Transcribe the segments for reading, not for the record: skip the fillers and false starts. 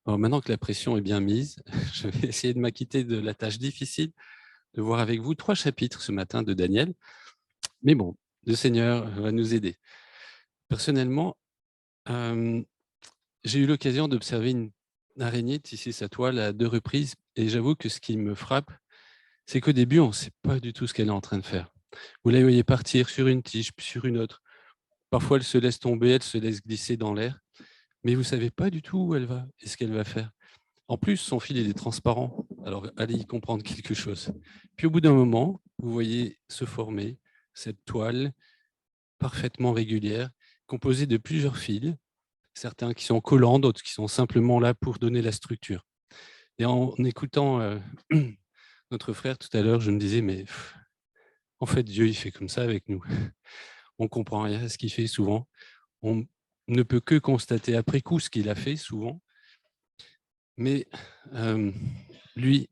Alors maintenant que la pression est bien mise, je vais essayer de m'acquitter de la tâche difficile de voir avec vous 3 chapitres ce matin de Daniel. Mais bon, le Seigneur va nous aider. Personnellement, hem, j'ai eu l'occasion d'observer une araignée tisser sa toile à 2 reprises et j'avoue que ce qui me frappe, c'est qu'au début, on ne sait pas du tout ce qu'elle est en train de faire. Vous la voyez partir sur une tige, puis sur une autre. Parfois, elle se laisse tomber, elle se laisse glisser dans l'air, mais vous ne savez pas du tout où elle va et ce qu'elle va faire. En plus, son fil, il est transparent, alors allez y comprendre quelque chose. Puis au bout d'un moment, vous voyez se former cette toile parfaitement régulière, composée de plusieurs fils, certains qui sont collants, d'autres qui sont simplement là pour donner la structure. Et en écoutant notre frère tout à l'heure, je me disais, mais en fait, Dieu, il fait comme ça avec nous. On ne comprend rien à ce qu'il fait souvent. On ne peut que constater après coup ce qu'il a fait souvent. Mais lui,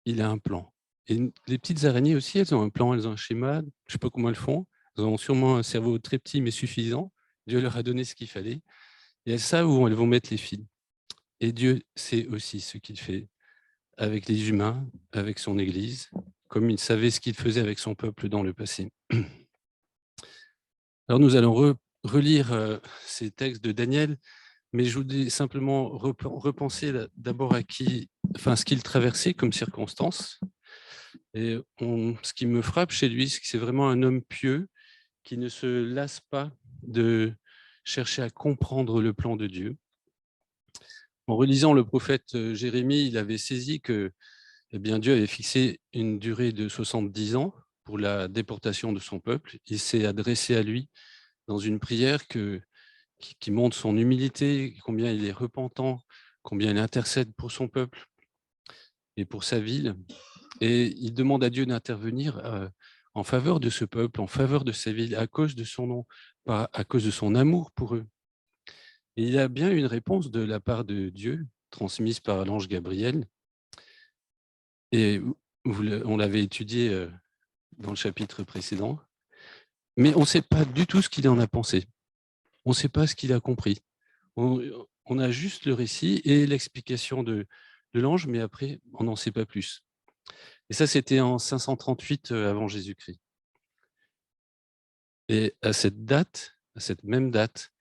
il a un plan. Et les petites araignées aussi, elles ont un plan, elles ont un schéma. Je ne sais pas comment elles font. Elles ont sûrement un cerveau très petit mais suffisant. Dieu leur a donné ce qu'il fallait. Et elles savent où elles vont mettre les fils. Et Dieu sait aussi ce qu'il fait avec les humains, avec son Église, comme il savait ce qu'il faisait avec son peuple dans le passé. Alors nous allons relire ces textes de Daniel, mais je voudrais simplement repenser d'abord à ce qu'il traversait comme circonstance. Et ce qui me frappe chez lui, c'est que c'est vraiment un homme pieux qui ne se lasse pas de chercher à comprendre le plan de Dieu. En relisant le prophète Jérémie, il avait saisi que Dieu avait fixé une durée de 70 ans pour la déportation de son peuple. Il s'est adressé à lui dans une prière qui montre son humilité, combien il est repentant, combien il intercède pour son peuple et pour sa ville. Et il demande à Dieu d'intervenir en faveur de ce peuple, en faveur de sa ville, à cause de son nom, pas à cause de son amour pour eux. Et il a bien une réponse de la part de Dieu, transmise par l'ange Gabriel. Et on l'avait étudié dans le chapitre précédent. Mais on ne sait pas du tout ce qu'il en a pensé. On ne sait pas ce qu'il a compris. On a juste le récit et l'explication de l'ange, mais après, on n'en sait pas plus. Et ça, c'était en 538 avant Jésus-Christ. Et à cette même date,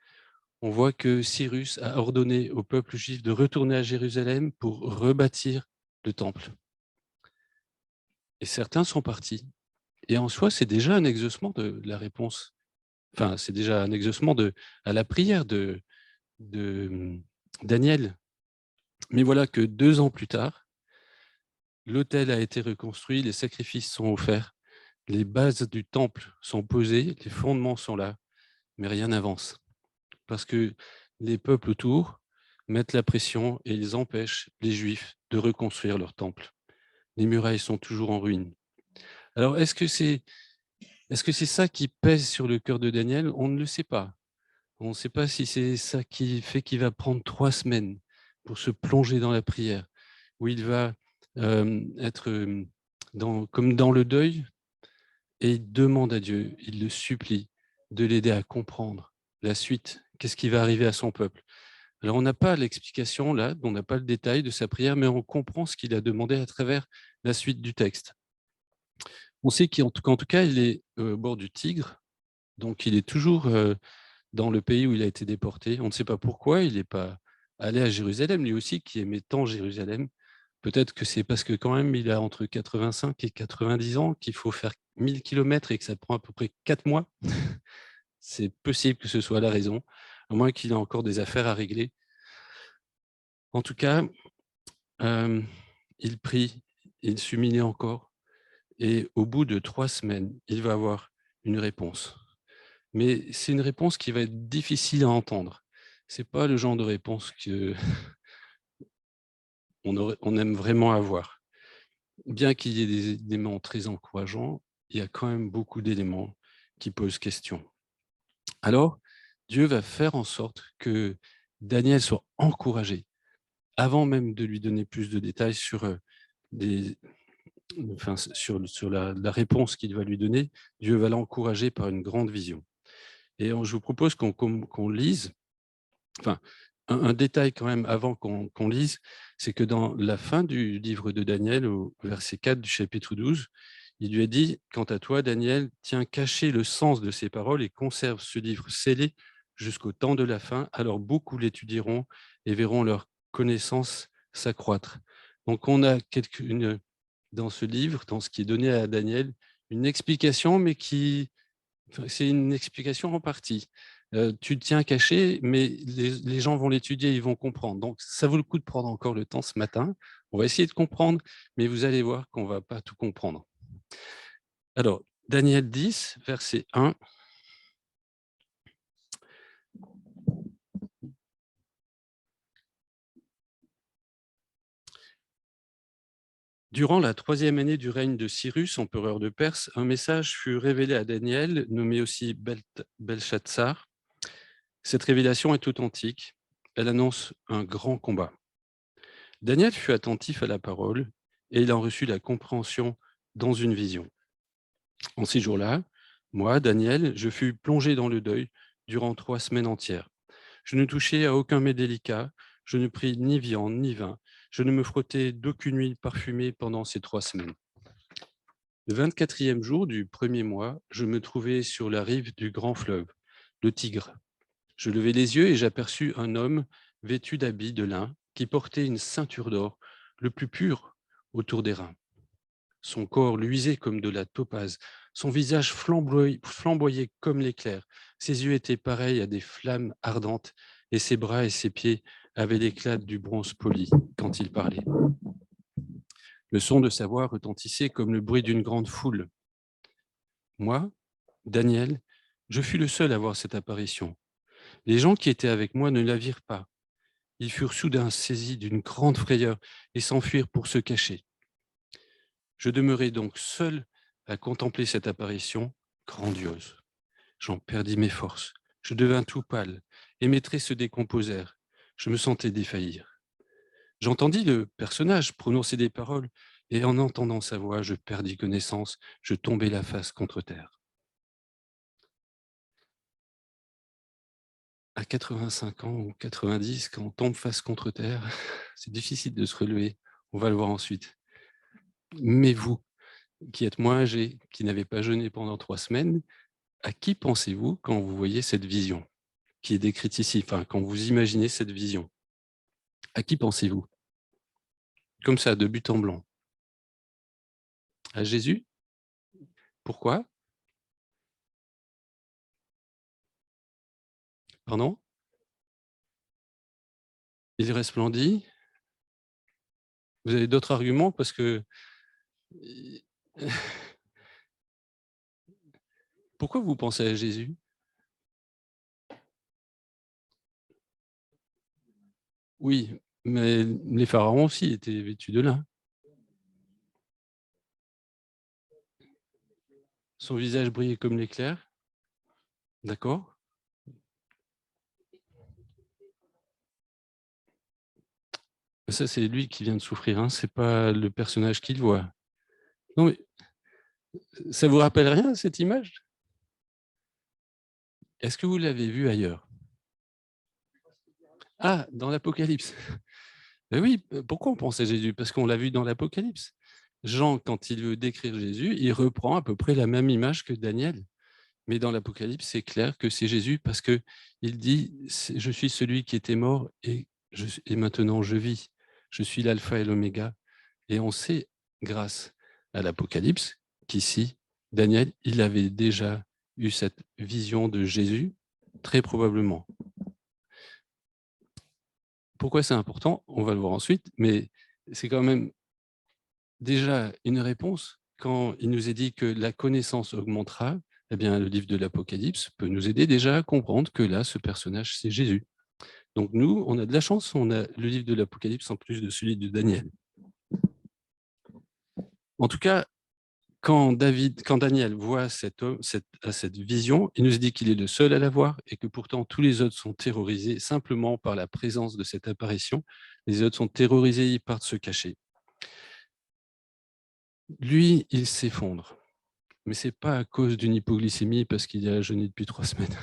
on voit que Cyrus a ordonné au peuple juif de retourner à Jérusalem pour rebâtir le temple. Et certains sont partis. Et en soi, c'est déjà un exaucement de la réponse. Enfin, c'est déjà un exaucement à la prière de Daniel. Mais voilà que 2 ans plus tard, l'autel a été reconstruit, les sacrifices sont offerts, les bases du temple sont posées, les fondements sont là, mais rien n'avance. Parce que les peuples autour mettent la pression et ils empêchent les Juifs de reconstruire leur temple. Les murailles sont toujours en ruine. Alors, est-ce que c'est ça qui pèse sur le cœur de Daniel? On ne le sait pas. On ne sait pas si c'est ça qui fait qu'il va prendre 3 semaines pour se plonger dans la prière, où il va être comme dans le deuil, et il demande à Dieu, il le supplie de l'aider à comprendre la suite. Qu'est-ce qui va arriver à son peuple? Alors, on n'a pas l'explication là, on n'a pas le détail de sa prière, mais on comprend ce qu'il a demandé à travers la suite du texte. On sait qu'en tout cas, il est au bord du Tigre, donc il est toujours dans le pays où il a été déporté. On ne sait pas pourquoi il n'est pas allé à Jérusalem, lui aussi qui aimait tant Jérusalem. Peut-être que c'est parce que quand même, il a entre 85 et 90 ans, qu'il faut faire 1000 kilomètres et que ça prend à peu près 4 mois. C'est possible que ce soit la raison, à moins qu'il ait encore des affaires à régler. En tout cas, il prie, il s'humilie encore et au bout de 3 semaines, il va avoir une réponse. Mais c'est une réponse qui va être difficile à entendre. C'est pas le genre de réponse qu'on on aime vraiment avoir. Bien qu'il y ait des éléments très encourageants, il y a quand même beaucoup d'éléments qui posent question. Alors, Dieu va faire en sorte que Daniel soit encouragé, avant même de lui donner plus de détails sur, des sur la réponse qu'il va lui donner. Dieu va l'encourager par une grande vision. Et je vous propose qu'on lise, enfin, un détail quand même avant qu'on lise, c'est que dans la fin du livre de Daniel, au verset 4 du chapitre 12, il lui a dit: «Quant à toi, Daniel, tiens caché le sens de ces paroles et conserve ce livre scellé jusqu'au temps de la fin. Alors beaucoup l'étudieront et verront leur connaissance s'accroître.» Donc on a dans ce livre, dans ce qui est donné à Daniel, une explication, mais c'est une explication en partie. Tu le tiens caché, mais les gens vont l'étudier, ils vont comprendre. Donc, ça vaut le coup de prendre encore le temps ce matin. On va essayer de comprendre, mais vous allez voir qu'on ne va pas tout comprendre. Alors, Daniel 10, verset 1. Durant la 3e année du règne de Cyrus, empereur de Perse, un message fut révélé à Daniel, nommé aussi Belshazzar. Cette révélation est authentique. Elle annonce un grand combat. Daniel fut attentif à la parole et il en reçut la compréhension dans une vision. En ces jours-là, moi, Daniel, je fus plongé dans le deuil durant 3 semaines entières. Je ne touchai à aucun mets délicat, je ne pris ni viande ni vin, je ne me frottai d'aucune huile parfumée pendant ces 3 semaines. Le 24e jour du 1er mois, je me trouvais sur la rive du grand fleuve, le Tigre. Je levai les yeux et j'aperçus un homme vêtu d'habits de lin qui portait une ceinture d'or, le plus pur, autour des reins. Son corps luisait comme de la topaze, son visage flamboyait comme l'éclair, ses yeux étaient pareils à des flammes ardentes et ses bras et ses pieds avaient l'éclat du bronze poli quand il parlait. Le son de sa voix retentissait comme le bruit d'une grande foule. Moi, Daniel, je fus le seul à voir cette apparition. Les gens qui étaient avec moi ne la virent pas. Ils furent soudain saisis d'une grande frayeur et s'enfuirent pour se cacher. Je demeurai donc seul à contempler cette apparition grandiose. J'en perdis mes forces. Je devins tout pâle et mes traits se décomposèrent. Je me sentais défaillir. J'entendis le personnage prononcer des paroles et en entendant sa voix, je perdis connaissance. Je tombai la face contre terre. À 85 ans ou 90, quand on tombe face contre terre, c'est difficile de se relever. On va le voir ensuite. Mais vous, qui êtes moins âgés, qui n'avez pas jeûné pendant 3 semaines, à qui pensez-vous quand vous voyez cette vision qui est décrite ici, enfin, quand vous imaginez cette vision? À qui pensez-vous? Comme ça, de but en blanc. À Jésus? Pourquoi? Pardon? Il resplendit? Vous avez d'autres arguments? Parce que pourquoi vous pensez à Jésus? Oui, mais les pharaons aussi étaient vêtus de lin. Son visage brillait comme l'éclair. D'accord? Ça, c'est lui qui vient de souffrir, hein, c'est pas le personnage qu'il voit. Non, mais ça vous rappelle rien, cette image? Est-ce que vous l'avez vue ailleurs? Ah, dans l'Apocalypse. Ben oui, pourquoi on pense à Jésus? Parce qu'on l'a vu dans l'Apocalypse. Jean, quand il veut décrire Jésus, il reprend à peu près la même image que Daniel. Mais dans l'Apocalypse, c'est clair que c'est Jésus parce que il dit: Je suis celui qui était mort et maintenant je vis. Je suis l'alpha et l'oméga. Et on sait, grâce à l'Apocalypse, qu'ici, Daniel, il avait déjà eu cette vision de Jésus, très probablement. Pourquoi c'est important? On va le voir ensuite, mais c'est quand même déjà une réponse quand il nous est dit que la connaissance augmentera. Eh bien, le livre de l'Apocalypse peut nous aider déjà à comprendre que là, ce personnage, c'est Jésus. Donc nous, on a de la chance, on a le livre de l'Apocalypse en plus de celui de Daniel. En tout cas, quand Daniel voit cette vision, il nous dit qu'il est le seul à la voir et que pourtant tous les autres sont terrorisés simplement par la présence de cette apparition. Les autres sont terrorisés, ils partent se cacher. Lui, il s'effondre. Mais ce n'est pas à cause d'une hypoglycémie parce qu'il a jeûné depuis 3 semaines.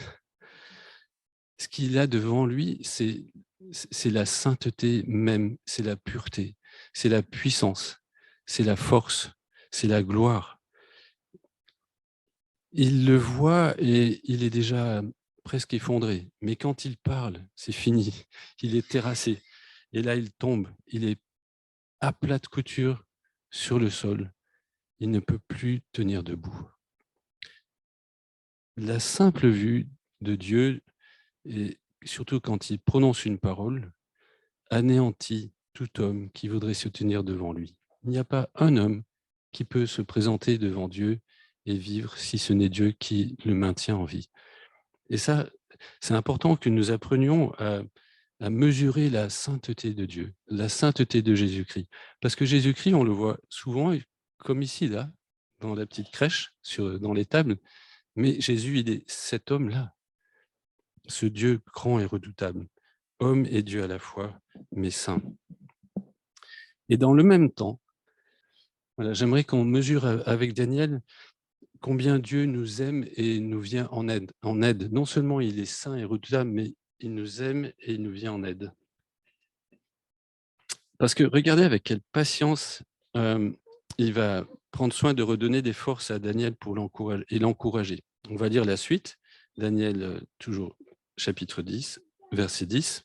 Ce qu'il a devant lui, c'est c'est la sainteté même, c'est la pureté, c'est la puissance, c'est la force, c'est la gloire. Il le voit et il est déjà presque effondré. Mais quand il parle, c'est fini. Il est terrassé. Et là, il tombe. Il est à plat de couture sur le sol. Il ne peut plus tenir debout. La simple vue de Dieu, et surtout quand il prononce une parole, anéantit tout homme qui voudrait se tenir devant lui. Il n'y a pas un homme qui peut se présenter devant Dieu et vivre si ce n'est Dieu qui le maintient en vie. Et ça, c'est important que nous apprenions à mesurer la sainteté de Dieu, la sainteté de Jésus-Christ. Parce que Jésus-Christ, on le voit souvent, comme ici, là, dans la petite crèche, dans les tables, mais Jésus, il est cet homme-là, ce Dieu grand et redoutable, homme et Dieu à la fois, mais saint. Et dans le même temps, voilà, j'aimerais qu'on mesure avec Daniel combien Dieu nous aime et nous vient en aide. En aide. Non seulement il est saint et redoutable, mais il nous aime et il nous vient en aide. Parce que regardez avec quelle patience il va prendre soin de redonner des forces à Daniel pour l'encourager. On va lire la suite. Daniel, toujours chapitre 10, verset 10.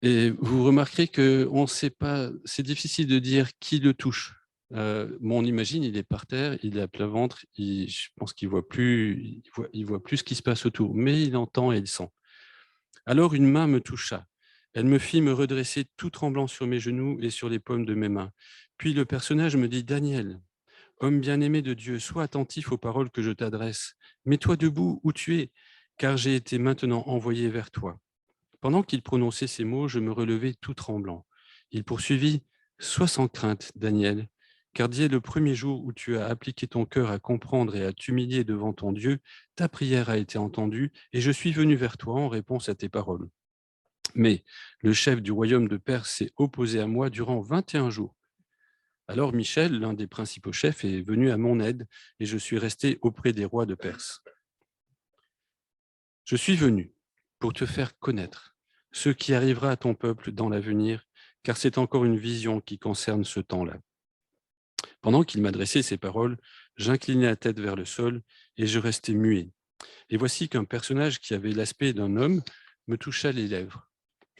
Et vous remarquerez qu'on ne sait pas, c'est difficile de dire qui le touche. On imagine, il est par terre, il est à plat ventre, je pense qu'il voit plus, il voit plus ce qui se passe autour, mais il entend et il sent. Alors une main me toucha. Elle me fit me redresser tout tremblant sur mes genoux et sur les paumes de mes mains. Puis le personnage me dit, Daniel, homme bien-aimé de Dieu, sois attentif aux paroles que je t'adresse. Mets-toi debout où tu es, car j'ai été maintenant envoyé vers toi. Pendant qu'il prononçait ces mots, je me relevai tout tremblant. Il poursuivit, sois sans crainte, Daniel, car dès le premier jour où tu as appliqué ton cœur à comprendre et à t'humilier devant ton Dieu, ta prière a été entendue et je suis venu vers toi en réponse à tes paroles. Mais le chef du royaume de Perse s'est opposé à moi durant 21 jours. Alors Michel, l'un des principaux chefs, est venu à mon aide et je suis resté auprès des rois de Perse. Je suis venu pour te faire connaître ce qui arrivera à ton peuple dans l'avenir, car c'est encore une vision qui concerne ce temps-là. Pendant qu'il m'adressait ces paroles, j'inclinai la tête vers le sol et je restais muet. Et voici qu'un personnage qui avait l'aspect d'un homme me toucha les lèvres.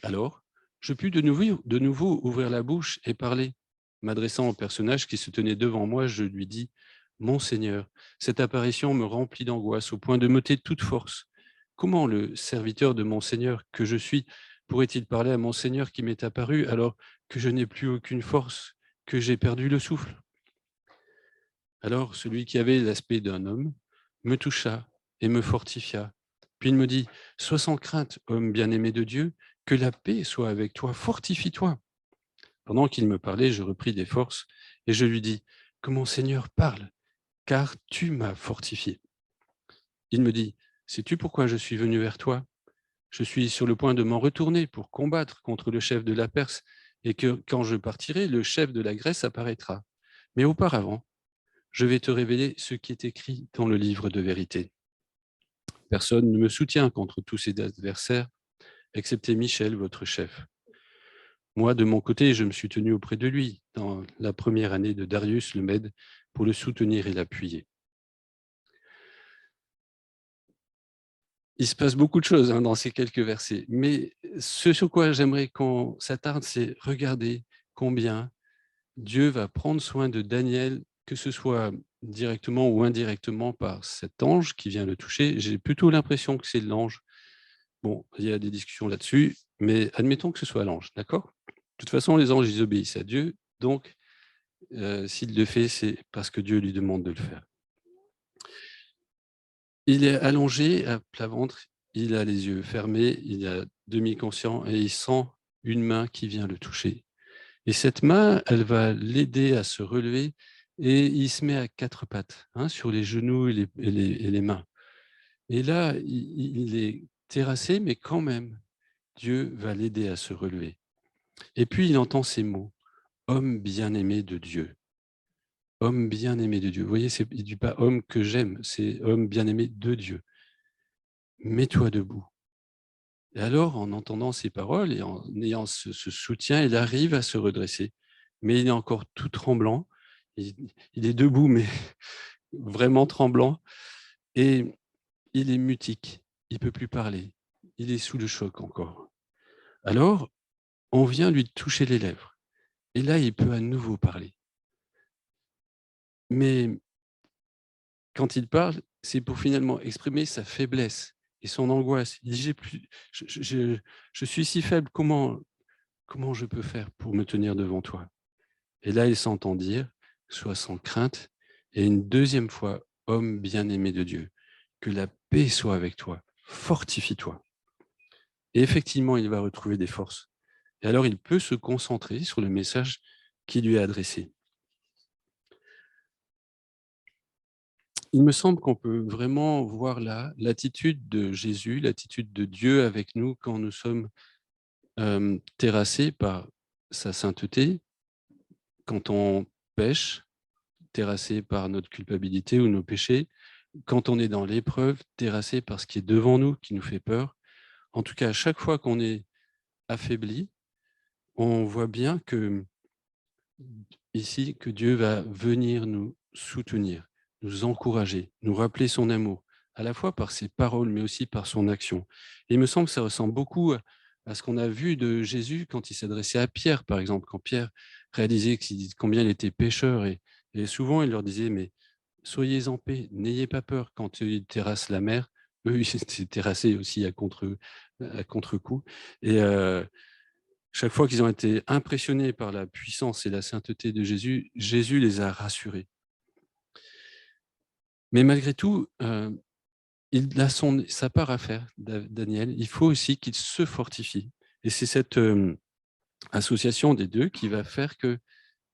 Alors, je pus de nouveau ouvrir la bouche et parler. M'adressant au personnage qui se tenait devant moi, je lui dis « Mon Seigneur, cette apparition me remplit d'angoisse au point de m'ôter toute force. Comment le serviteur de mon Seigneur que je suis pourrait-il parler à mon Seigneur qui m'est apparu alors que je n'ai plus aucune force, que j'ai perdu le souffle ?» Alors celui qui avait l'aspect d'un homme me toucha et me fortifia. Puis il me dit, sois sans crainte, homme bien-aimé de Dieu, que la paix soit avec toi, fortifie-toi. Pendant qu'il me parlait, je repris des forces et je lui dis, que mon Seigneur parle, car tu m'as fortifié. Il me dit, sais-tu pourquoi je suis venu vers toi? Je suis sur le point de m'en retourner pour combattre contre le chef de la Perse et que quand je partirai, le chef de la Grèce apparaîtra. Mais auparavant, je vais te révéler ce qui est écrit dans le livre de vérité. Personne ne me soutient contre tous ses adversaires, excepté Michel, votre chef. Moi, de mon côté, je me suis tenu auprès de lui dans la première année de Darius le Mède pour le soutenir et l'appuyer. Il se passe beaucoup de choses dans ces quelques versets, mais ce sur quoi j'aimerais qu'on s'attarde, c'est regarder combien Dieu va prendre soin de Daniel, que ce soit directement ou indirectement par cet ange qui vient le toucher. J'ai plutôt l'impression que c'est l'ange. Bon, il y a des discussions là-dessus, mais admettons que ce soit l'ange, d'accord? De toute façon, les anges, ils obéissent à Dieu, donc s'il le fait, c'est parce que Dieu lui demande de le faire. Il est allongé à plat ventre, il a les yeux fermés, il est demi-conscient et il sent une main qui vient le toucher. Et cette main, elle va l'aider à se relever et il se met à quatre pattes, sur les genoux et les mains. Et là, il est terrassé, mais quand même, Dieu va l'aider à se relever. Et puis, il entend ces mots, « Homme bien-aimé de Dieu ». Homme bien-aimé de Dieu. Vous voyez, il ne dit pas « homme que j'aime », c'est « homme bien-aimé de Dieu ». Mets-toi debout. Et alors, en entendant ces paroles et en ayant ce soutien, il arrive à se redresser. Mais il est encore tout tremblant. Il, il est debout, mais vraiment tremblant. Et il est mutique. Il ne peut plus parler. Il est sous le choc encore. Alors, on vient lui toucher les lèvres. Et là, il peut à nouveau parler. Mais quand il parle, c'est pour finalement exprimer sa faiblesse et son angoisse. Il dit, je suis si faible, comment je peux faire pour me tenir devant toi? Et là, il s'entend dire, sois sans crainte, et une deuxième fois, homme bien-aimé de Dieu, que la paix soit avec toi, fortifie-toi. Et effectivement, il va retrouver des forces. Et alors, il peut se concentrer sur le message qui lui est adressé. Il me semble qu'on peut vraiment voir là l'attitude de Jésus, l'attitude de Dieu avec nous quand nous sommes terrassés par sa sainteté, quand on pêche, terrassés par notre culpabilité ou nos péchés, quand on est dans l'épreuve, terrassé par ce qui est devant nous, qui nous fait peur. En tout cas, à chaque fois qu'on est affaibli, on voit bien que ici, que Dieu va venir nous soutenir, nous encourager, nous rappeler son amour, à la fois par ses paroles, mais aussi par son action. Et il me semble que ça ressemble beaucoup à ce qu'on a vu de Jésus quand il s'adressait à Pierre, par exemple, quand Pierre réalisait combien il était pécheur. Et souvent, il leur disait, mais soyez en paix, n'ayez pas peur quand ils terrassent la mer. Eux, ils étaient terrassés aussi à contre-coup. Et chaque fois qu'ils ont été impressionnés par la puissance et la sainteté de Jésus, Jésus les a rassurés. Mais malgré tout, il a sa part à faire, Daniel. Il faut aussi qu'il se fortifie. Et c'est cette association des deux qui va faire que,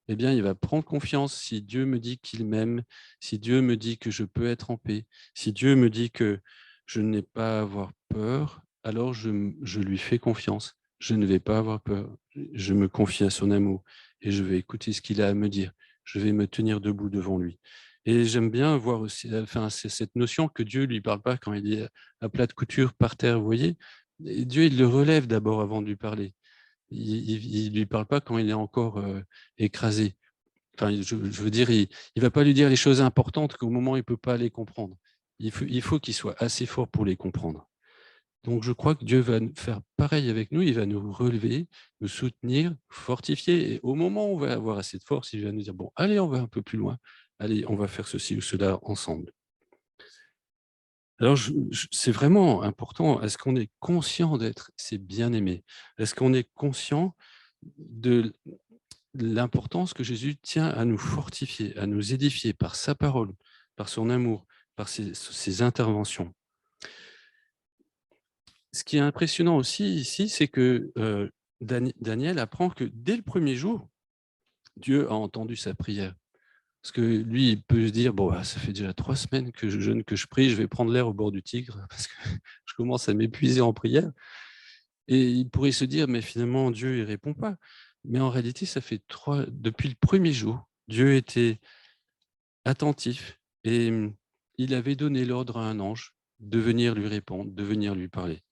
eh bien, il va prendre confiance. Si Dieu me dit qu'il m'aime, si Dieu me dit que je peux être en paix, si Dieu me dit que je n'ai pas à avoir peur, alors je lui fais confiance. Je ne vais pas avoir peur. Je me confie à son amour et je vais écouter ce qu'il a à me dire. Je vais me tenir debout devant lui. Et j'aime bien voir aussi, enfin, c'est cette notion que Dieu ne lui parle pas quand il est à plat de couture par terre, vous voyez. Et Dieu, il le relève d'abord avant de lui parler. Il lui parle pas quand il est encore écrasé. Enfin, je veux dire, il va pas lui dire les choses importantes qu'au moment, il peut pas les comprendre. Il faut qu'il soit assez fort pour les comprendre. Donc, je crois que Dieu va faire pareil avec nous. Il va nous relever, nous soutenir, fortifier. Et au moment où on va avoir assez de force, il va nous dire, bon, allez, on va un peu plus loin. Allez, on va faire ceci ou cela ensemble. Alors, c'est vraiment important. Est-ce qu'on est conscient d'être ces bien-aimés? Est-ce qu'on est conscient de l'importance que Jésus tient à nous fortifier, à nous édifier par sa parole, par son amour, par ses interventions? Ce qui est impressionnant aussi ici, c'est que Daniel apprend que dès le premier jour, Dieu a entendu sa prière. Parce que lui, il peut se dire, bon, ça fait déjà 3 semaines que je jeûne, que je prie, je vais prendre l'air au bord du Tigre, parce que je commence à m'épuiser en prière. Et il pourrait se dire, mais finalement, Dieu, il répond pas. Mais en réalité, ça fait depuis le premier jour, Dieu était attentif et il avait donné l'ordre à un ange de venir lui répondre, de venir lui parler.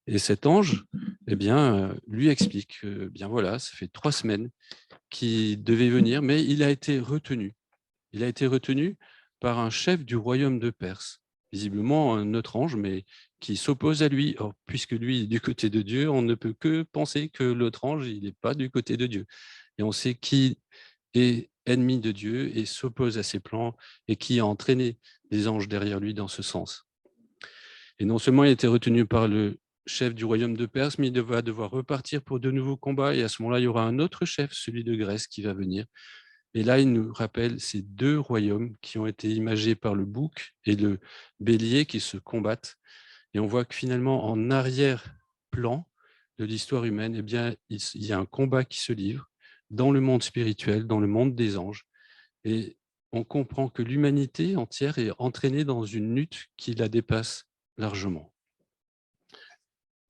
Et cet ange, eh bien, lui explique que, bien voilà, ça fait 3 semaines qu'il devait venir, mais il a été retenu. Il a été retenu par un chef du royaume de Perse, visiblement un autre ange, mais qui s'oppose à lui. Or, puisque lui est du côté de Dieu, on ne peut que penser que l'autre ange, il n'est pas du côté de Dieu. Et on sait qui est ennemi de Dieu et s'oppose à ses plans et qui a entraîné des anges derrière lui dans ce sens. Et non seulement il a été retenu par le chef du royaume de Perse, mais il va devoir repartir pour de nouveaux combats. Et à ce moment-là, il y aura un autre chef, celui de Grèce, qui va venir. Et là, il nous rappelle ces deux royaumes qui ont été imagés par le bouc et le bélier qui se combattent. Et on voit que finalement, en arrière-plan de l'histoire humaine, eh bien, il y a un combat qui se livre dans le monde spirituel, dans le monde des anges. Et on comprend que l'humanité entière est entraînée dans une lutte qui la dépasse largement.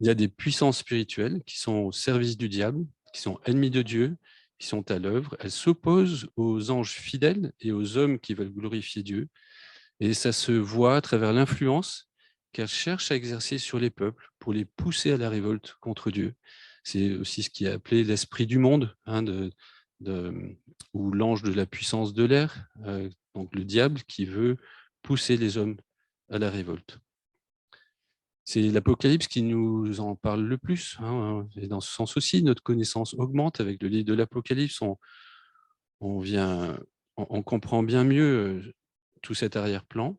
Il y a des puissances spirituelles qui sont au service du diable, qui sont ennemis de Dieu, qui sont à l'œuvre. Elles s'opposent aux anges fidèles et aux hommes qui veulent glorifier Dieu. Et ça se voit à travers l'influence qu'elle cherche à exercer sur les peuples pour les pousser à la révolte contre Dieu. C'est aussi ce qui est appelé l'esprit du monde, hein, ou l'ange de la puissance de l'air, donc le diable qui veut pousser les hommes à la révolte. C'est l'Apocalypse qui nous en parle le plus, hein, et dans ce sens aussi, notre connaissance augmente avec le livre de l'Apocalypse. On comprend bien mieux tout cet arrière-plan.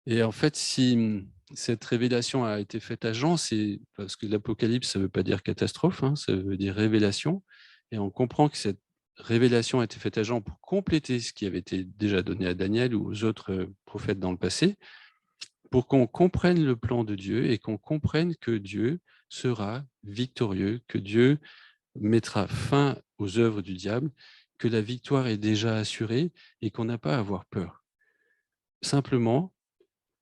Et en fait, si cette révélation a été faite à Jean, c'est parce que l'Apocalypse, ça ne veut pas dire catastrophe, hein, ça veut dire révélation. Et on comprend que cette révélation a été faite à Jean pour compléter ce qui avait été déjà donné à Daniel ou aux autres prophètes dans le passé, pour qu'on comprenne le plan de Dieu et qu'on comprenne que Dieu sera victorieux, que Dieu mettra fin aux œuvres du diable, que la victoire est déjà assurée et qu'on n'a pas à avoir peur. Simplement,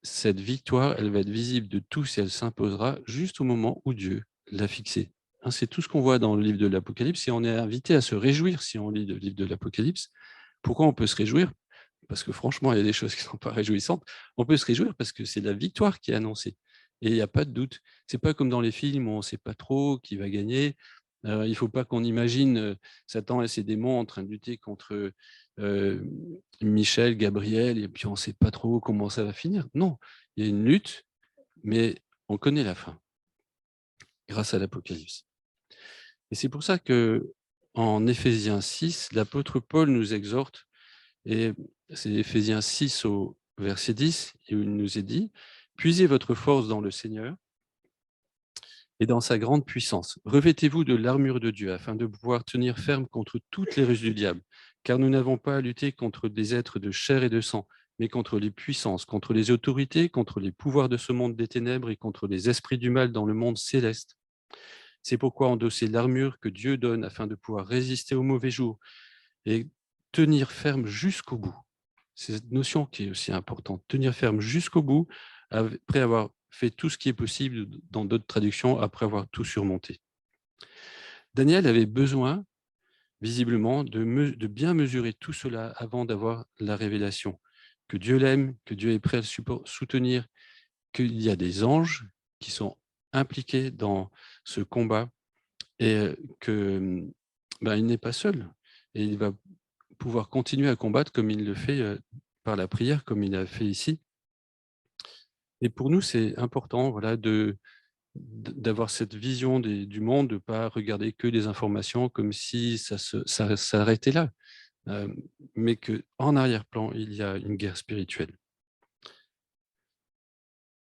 cette victoire, elle va être visible de tous et elle s'imposera juste au moment où Dieu l'a fixée. Hein, c'est tout ce qu'on voit dans le livre de l'Apocalypse et on est invité à se réjouir si on lit le livre de l'Apocalypse. Pourquoi on peut se réjouir? Parce que franchement, il y a des choses qui ne sont pas réjouissantes. On peut se réjouir parce que c'est la victoire qui est annoncée. Et il n'y a pas de doute. Ce n'est pas comme dans les films où on ne sait pas trop qui va gagner. Il ne faut pas qu'on imagine Satan et ses démons en train de lutter contre Michel, Gabriel, et puis on ne sait pas trop comment ça va finir. Non, il y a une lutte, mais on connaît la fin, grâce à l'Apocalypse. Et c'est pour ça que en Éphésiens 6, l'apôtre Paul nous exhorte, et c'est Éphésiens 6 au verset 10, où il nous est dit « Puisez votre force dans le Seigneur et dans sa grande puissance. Revêtez-vous de l'armure de Dieu afin de pouvoir tenir ferme contre toutes les ruses du diable, car nous n'avons pas à lutter contre des êtres de chair et de sang, mais contre les puissances, contre les autorités, contre les pouvoirs de ce monde des ténèbres et contre les esprits du mal dans le monde céleste. C'est pourquoi endossez l'armure que Dieu donne afin de pouvoir résister aux mauvais jours et tenir ferme jusqu'au bout. C'est cette notion qui est aussi importante, tenir ferme jusqu'au bout, après avoir fait tout ce qui est possible dans d'autres traductions, après avoir tout surmonté. Daniel avait besoin, visiblement, de bien mesurer tout cela avant d'avoir la révélation, que Dieu l'aime, que Dieu est prêt à le soutenir, qu'il y a des anges qui sont impliqués dans ce combat et que il n'est pas seul et il va pouvoir continuer à combattre comme il le fait par la prière, comme il a fait ici. Et pour nous, c'est important, voilà, d'avoir cette vision du monde, de ne pas regarder que des informations comme si ça s'arrêtait là, mais qu'en arrière-plan, il y a une guerre spirituelle.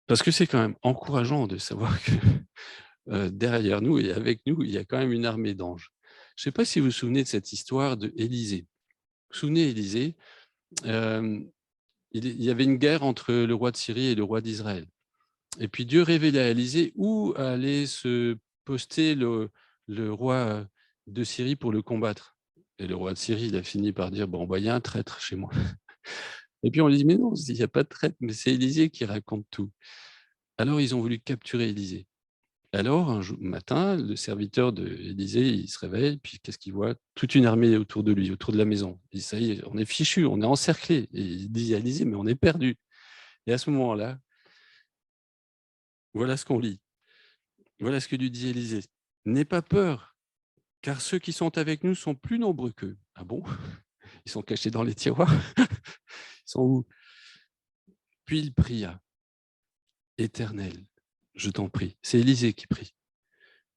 Parce que c'est quand même encourageant de savoir que derrière nous et avec nous, il y a quand même une armée d'anges. Je ne sais pas si vous vous souvenez de cette histoire d'Élisée. Vous vous souvenez, Élisée, il y avait une guerre entre le roi de Syrie et le roi d'Israël. Et puis Dieu révélait à Élisée où allait se poster le roi de Syrie pour le combattre. Et le roi de Syrie, il a fini par dire, bon, il y a un traître chez moi. Et puis on lui dit, mais non, il n'y a pas de traître, mais c'est Élisée qui raconte tout. Alors ils ont voulu capturer Élisée. Alors, un matin, le serviteur d'Élisée, il se réveille, puis qu'est-ce qu'il voit? Toute une armée autour de lui, autour de la maison. Il dit, ça y est, on est fichu, on est encerclé. Et il dit à Élisée, mais on est perdu. Et à ce moment-là, voilà ce qu'on lit. Voilà ce que lui dit Élisée. N'aie pas peur, car ceux qui sont avec nous sont plus nombreux qu'eux. Ah bon? Ils sont cachés dans les tiroirs? Ils sont où? Puis il pria. Éternel, je t'en prie. C'est Élisée qui prie.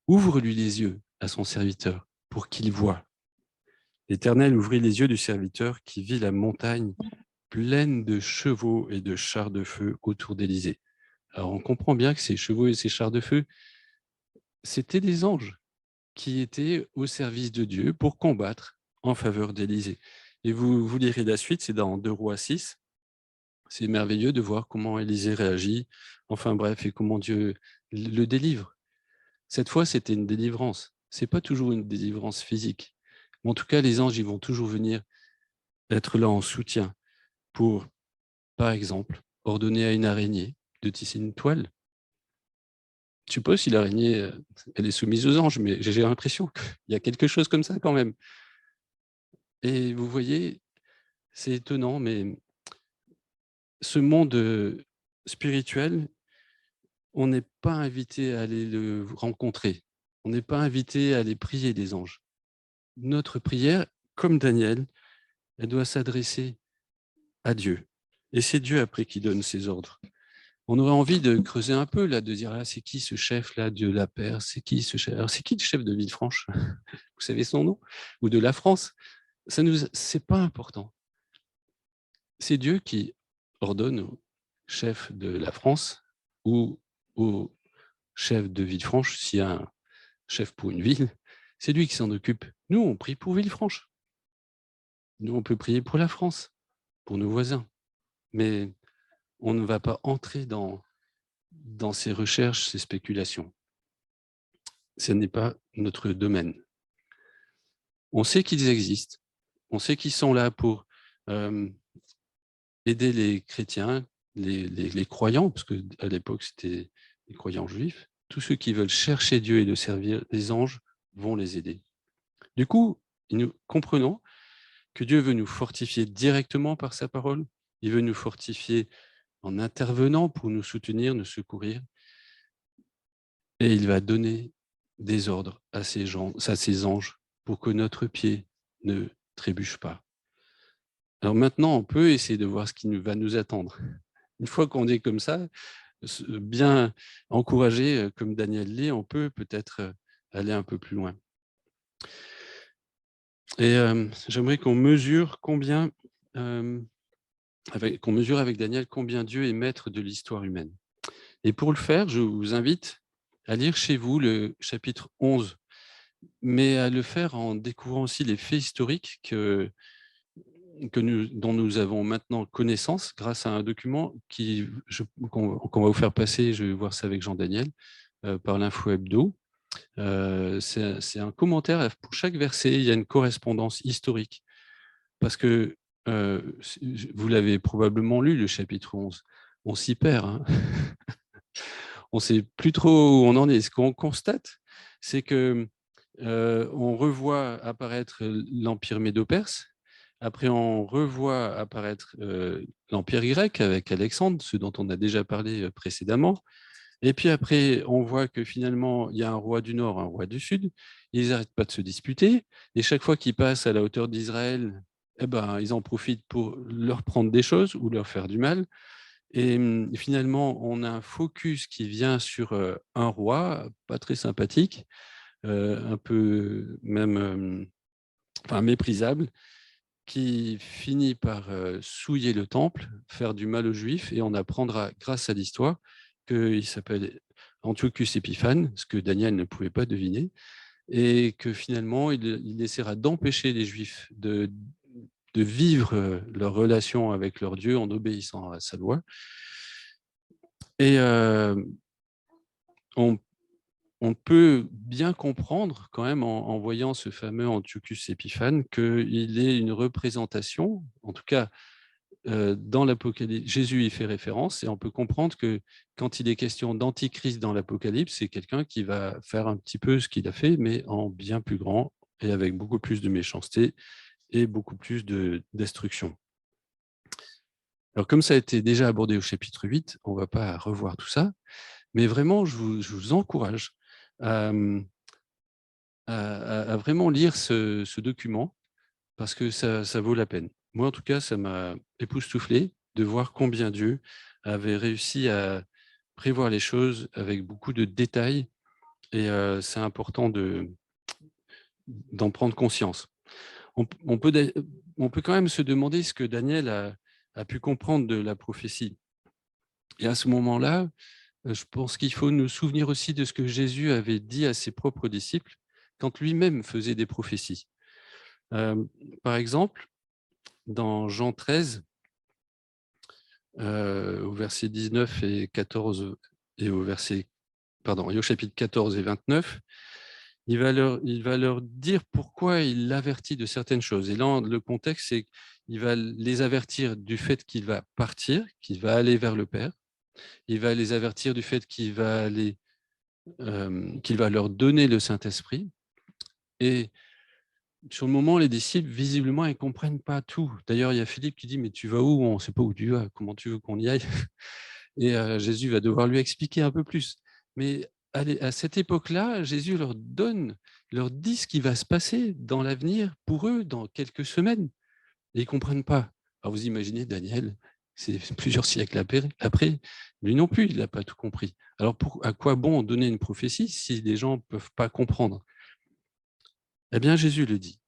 Ouvre-lui les yeux à son serviteur pour qu'il voie. L'Éternel ouvrit les yeux du serviteur qui vit la montagne pleine de chevaux et de chars de feu autour d'Élisée. Alors on comprend bien que ces chevaux et ces chars de feu, c'était des anges qui étaient au service de Dieu pour combattre en faveur d'Élisée. Et vous lirez la suite, c'est dans 2 Rois 6. C'est merveilleux de voir comment Élisée réagit, enfin bref, et comment Dieu le délivre. Cette fois, c'était une délivrance. Ce n'est pas toujours une délivrance physique. Mais en tout cas, les anges, ils vont toujours venir être là en soutien pour, par exemple, ordonner à une araignée de tisser une toile. Je ne sais pas si l'araignée, elle est soumise aux anges, mais j'ai l'impression qu'il y a quelque chose comme ça quand même. Et vous voyez, c'est étonnant, mais ce monde spirituel, on n'est pas invité à aller le rencontrer. On n'est pas invité à aller prier des anges. Notre prière, comme Daniel, elle doit s'adresser à Dieu. Et c'est Dieu après qui donne ses ordres. On aurait envie de creuser un peu, là, de dire, ah, c'est qui ce chef-là, Dieu la Père, c'est qui ce chef? Alors, c'est qui le chef de Villefranche? Vous savez son nom? Ou de la France? C'est pas important. C'est Dieu qui ordonne au chef de la France ou au chef de Villefranche, s'il y a un chef pour une ville, c'est lui qui s'en occupe. Nous, on prie pour Villefranche. Nous, on peut prier pour la France, pour nos voisins. Mais on ne va pas entrer dans ces recherches, ces spéculations. Ce n'est pas notre domaine. On sait qu'ils existent. On sait qu'ils sont là pour aider les chrétiens, les croyants, parce qu'à l'époque, c'était les croyants juifs. Tous ceux qui veulent chercher Dieu et le servir, les anges vont les aider. Du coup, nous comprenons que Dieu veut nous fortifier directement par sa parole. Il veut nous fortifier en intervenant pour nous soutenir, nous secourir. Et il va donner des ordres à ces anges pour que notre pied ne trébuche pas. Alors maintenant, on peut essayer de voir ce qui va nous attendre. Une fois qu'on est comme ça, bien encouragé, comme Daniel l'est, on peut peut-être aller un peu plus loin. Et j'aimerais qu'on mesure qu'on mesure avec Daniel combien Dieu est maître de l'histoire humaine. Et pour le faire, je vous invite à lire chez vous le chapitre 11, mais à le faire en découvrant aussi les faits historiques dont nous avons maintenant connaissance grâce à un document qu'on va vous faire passer, je vais voir ça avec Jean-Daniel, par l'Info Hebdo. C'est un commentaire, pour chaque verset, il y a une correspondance historique. Parce que vous l'avez probablement lu, le chapitre 11, on s'y perd. Hein. On ne sait plus trop où on en est. Ce qu'on constate, c'est que on revoit apparaître l'Empire médo-perse. Après, on revoit apparaître l'Empire grec avec Alexandre, ce dont on a déjà parlé précédemment. Et puis après, on voit que finalement, il y a un roi du Nord, un roi du Sud. Ils n'arrêtent pas de se disputer. Et chaque fois qu'ils passent à la hauteur d'Israël, eh ben, ils en profitent pour leur prendre des choses ou leur faire du mal. Et finalement, on a un focus qui vient sur un roi, pas très sympathique, un peu même méprisable, qui finit par souiller le temple, faire du mal aux Juifs, et on apprendra grâce à l'histoire qu'il s'appelle Antiochus Épiphane, ce que Daniel ne pouvait pas deviner, et que finalement il essaiera d'empêcher les Juifs de vivre leur relation avec leur Dieu en obéissant à sa loi. Et on peut bien comprendre quand même en voyant ce fameux Antiochus Épiphane qu'il est une représentation, en tout cas dans l'Apocalypse, Jésus y fait référence, et on peut comprendre que quand il est question d'antichrist dans l'Apocalypse, c'est quelqu'un qui va faire un petit peu ce qu'il a fait, mais en bien plus grand et avec beaucoup plus de méchanceté et beaucoup plus de destruction. Alors comme ça a été déjà abordé au chapitre 8, on ne va pas revoir tout ça, mais vraiment, je vous encourage à vraiment lire ce document, parce que ça vaut la peine. Moi, en tout cas, ça m'a époustouflé de voir combien Dieu avait réussi à prévoir les choses avec beaucoup de détails, et c'est important d'en prendre conscience. On peut quand même se demander ce que Daniel a pu comprendre de la prophétie. Et à ce moment-là, je pense qu'il faut nous souvenir aussi de ce que Jésus avait dit à ses propres disciples quand lui-même faisait des prophéties. Par exemple, dans Jean 13, au verset 19 et 14, et au chapitre 14 et 29, il va leur dire pourquoi il l'avertit de certaines choses. Et là, le contexte, c'est qu'il va les avertir du fait qu'il va partir, qu'il va aller vers le Père. Il va les avertir du fait qu'il va leur donner le Saint-Esprit. Et sur le moment, les disciples, visiblement, ils ne comprennent pas tout. D'ailleurs, il y a Philippe qui dit « Mais tu vas où? On ne sait pas où tu vas. Comment tu veux qu'on y aille ?» Et Jésus va devoir lui expliquer un peu plus. Mais à cette époque-là, Jésus leur dit ce qui va se passer dans l'avenir pour eux dans quelques semaines. Et ils ne comprennent pas. Alors vous imaginez Daniel, c'est plusieurs siècles après, lui non plus, il n'a pas tout compris. Alors à quoi bon donner une prophétie si les gens ne peuvent pas comprendre? Eh bien, Jésus le dit.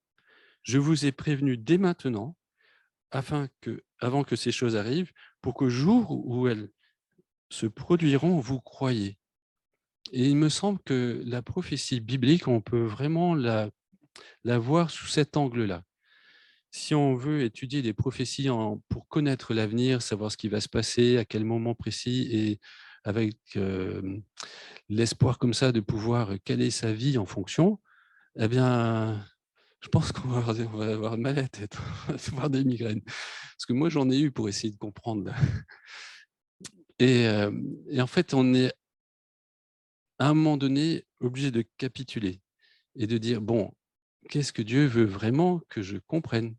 Je vous ai prévenu dès maintenant, avant que ces choses arrivent, pour qu'au jour où elles se produiront, vous croyez. Et il me semble que la prophétie biblique, on peut vraiment la voir sous cet angle-là. Si on veut étudier les prophéties pour connaître l'avenir, savoir ce qui va se passer, à quel moment précis, et avec l'espoir comme ça de pouvoir caler sa vie en fonction, eh bien, je pense on va avoir mal à la tête, on va avoir des migraines. Parce que moi, j'en ai eu pour essayer de comprendre. Et en fait, on est à un moment donné obligé de capituler et de dire, bon, qu'est-ce que Dieu veut vraiment que je comprenne?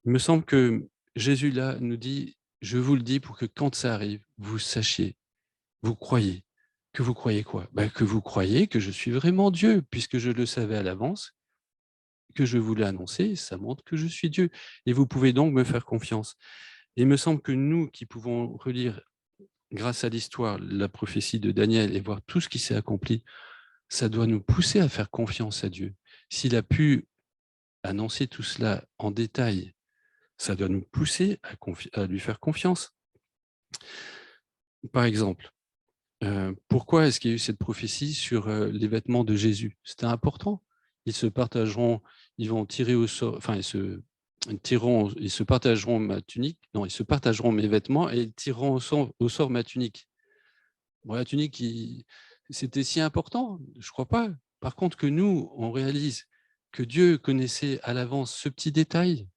Il me semble que Jésus, là, nous dit, je vous le dis pour que quand ça arrive, vous sachiez, vous croyez. Que vous croyez quoi? Que vous croyez que je suis vraiment Dieu, puisque je le savais à l'avance, que je vous l'ai annoncé, ça montre que je suis Dieu. Et vous pouvez donc me faire confiance. Et il me semble que nous qui pouvons relire, grâce à l'histoire, la prophétie de Daniel et voir tout ce qui s'est accompli, ça doit nous pousser à faire confiance à Dieu. S'il a pu annoncer tout cela en détail, ça doit nous pousser à lui faire confiance. Par exemple, pourquoi est-ce qu'il y a eu cette prophétie sur les vêtements de Jésus? C'était important. Ils se partageront, ils vont tirer au sort, enfin, ils se partageront ma tunique, non, ils se partageront mes vêtements et ils tireront au sort ma tunique. Bon, la tunique, c'était si important? Je crois pas. Par contre, que nous, on réalise que Dieu connaissait à l'avance ce petit détail,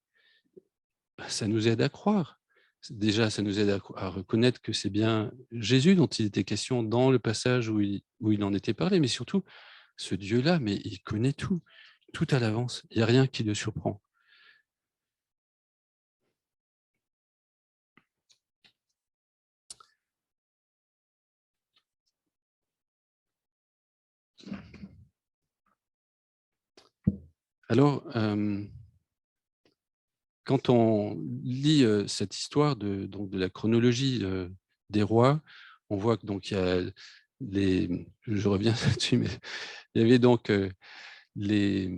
ça nous aide à croire. Déjà, ça nous aide à reconnaître que c'est bien Jésus dont il était question dans le passage où il en était parlé, mais surtout, ce Dieu-là, mais il connaît tout, tout à l'avance. Il n'y a rien qui le surprend. Alors, quand on lit cette histoire donc de la chronologie des rois, on voit que donc il y a je reviens là-dessus, mais il y avait donc les,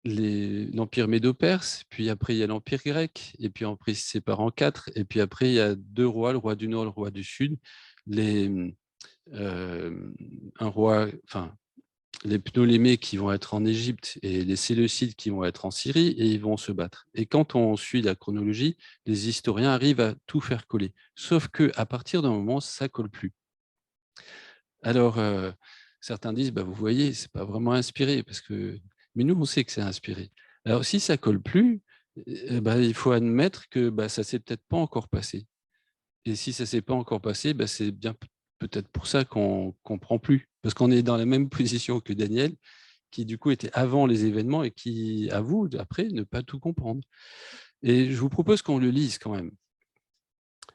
l'empire médo-perse, puis après il y a l'empire grec, et puis après il se sépare en quatre, et puis après il y a deux rois, le roi du nord, le roi du sud, les, un roi, enfin les Ptolémées qui vont être en Égypte et les Séleucides qui vont être en Syrie, et ils vont se battre. Et quand on suit la chronologie, les historiens arrivent à tout faire coller. Sauf que à partir d'un moment, ça colle plus. Alors, certains disent, vous voyez, c'est pas vraiment inspiré, mais nous, on sait que c'est inspiré. Alors, si ça colle plus, il faut admettre que ça s'est peut-être pas encore passé. Et si ça s'est pas encore passé, c'est bien peut-être pour ça qu'on comprend plus, parce qu'on est dans la même position que Daniel, qui du coup était avant les événements et qui avoue après ne pas tout comprendre. Et je vous propose qu'on le lise quand même,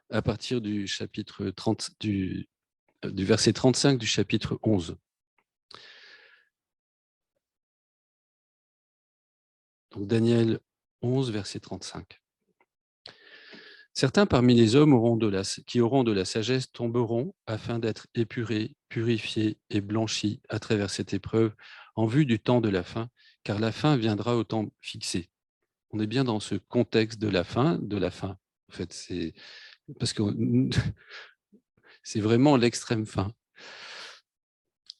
à partir du chapitre 30, du verset 35 du chapitre 11. Donc Daniel 11, verset 35. Certains parmi les hommes qui auront de la sagesse tomberont afin d'être épurés, purifiés et blanchis à travers cette épreuve en vue du temps de la fin, car la fin viendra au temps fixé. On est bien dans ce contexte de la fin, En fait, c'est parce que c'est vraiment l'extrême fin.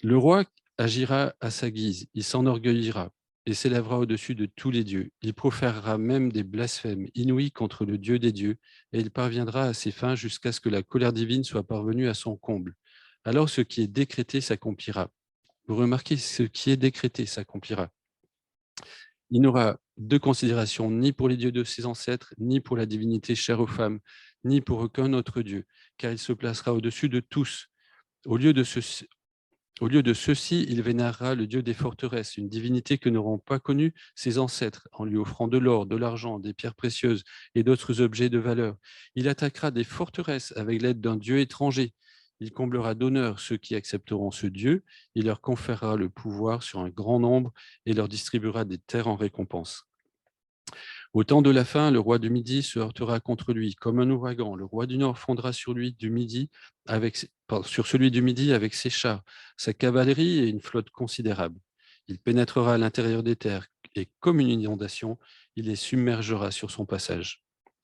Le roi agira à sa guise, il s'enorgueillira et s'élèvera au-dessus de tous les dieux. Il proférera même des blasphèmes inouïs contre le Dieu des dieux, et il parviendra à ses fins jusqu'à ce que la colère divine soit parvenue à son comble. Alors ce qui est décrété s'accomplira. Vous remarquez, ce qui est décrété s'accomplira. Il n'aura de considération ni pour les dieux de ses ancêtres, ni pour la divinité chère aux femmes, ni pour aucun autre dieu, car il se placera au-dessus de tous. Au lieu de se Au lieu de ceci, il vénérera le dieu des forteresses, une divinité que n'auront pas connue ses ancêtres, en lui offrant de l'or, de l'argent, des pierres précieuses et d'autres objets de valeur. Il attaquera des forteresses avec l'aide d'un dieu étranger. Il comblera d'honneur ceux qui accepteront ce dieu, il leur conférera le pouvoir sur un grand nombre et leur distribuera des terres en récompense. Au temps de la fin, le roi du Midi se heurtera contre lui comme un ouragan. Le roi du Nord fondra sur sur celui du Midi avec ses chars, sa cavalerie et une flotte considérable. Il pénétrera à l'intérieur des terres et, comme une inondation, il les submergera sur son passage.